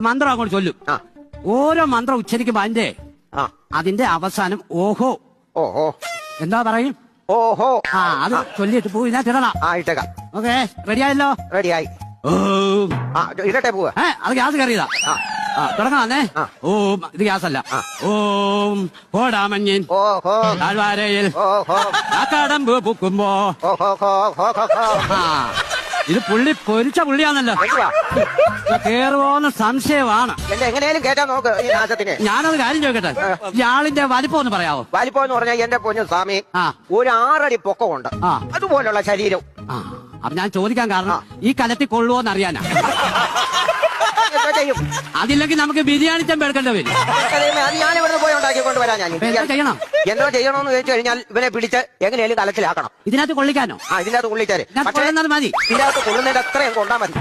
മന്ത്രം അങ്ങോട്ട് ചൊല്ലും. ഓരോ മന്ത്രം ഉച്ചരിക്കുമ്പോ അതിന്റെ അവസാനം ഓഹോ ഓഹോ എന്താ പറയും? ഓഹോ. അത് ചൊല്ലിട്ട് പൂ ഇതിനകത്തിടണം. ഇട്ടേക്കാം. ഓക്കെ, റെഡിയായല്ലോ? റെഡിയായി. ഇടട്ടെ പോവാ. അത് ഗ്യാസ് കയറിയതാ. തുടങ്ങാന്നേ. ഓം, ഇത് ഗ്യാസ് അല്ല. ഓം കോടാമഞ്ഞിൻ താഴ്വാരയിൽ കാക്കാടമ്പ് പൂക്കുമ്പോ. ഇത് പുള്ളി പൊരിച്ച പുള്ളിയാണല്ലോ. കേറുവോന്ന് സംശയമാണ്. എങ്ങനെയാലും കേട്ടാ നോക്ക് ഈ നാശത്തിന്. ഞാനത് കാര്യം ചോദിക്കട്ടെ, ഇയാളിന്റെ വലിപ്പം ഒന്ന് പറയാവോ? വലിപ്പം എന്ന് പറഞ്ഞാൽ എന്റെ പൊന്നു സ്വാമി ഒരു 6 അടി പൊക്കമുണ്ട്. അതുപോലുള്ള ശരീരം. അപ്പൊ ഞാൻ ചോദിക്കാൻ കാരണം ഈ കലത്തിൽ കൊള്ളുവോന്ന് അറിയാനാ. അതില്ലെങ്കിൽ നമുക്ക് ബിരിയാണി ചെമ്പ് എടുക്കേണ്ടി വരും. അത് ഞാൻ ഇവിടെ പോയി ഉണ്ടാക്കിക്കൊണ്ട് വരാൻ. ഞാൻ ചെയ്യണം. എന്തോ ചെയ്യണമെന്ന് ചോദിച്ചു കഴിഞ്ഞാൽ ഇവനെ പിടിച്ച് എങ്ങനെയാലും കലത്തിലാക്കണം. ഇതിനകത്ത് കൊള്ളിക്കാനോ? ഇതിനകത്ത് കൊള്ളിച്ചാല് മതി. ഇതിനകത്ത് കൊള്ളുന്നതിന്റെ അത്രയും കൊണ്ടാ മതി.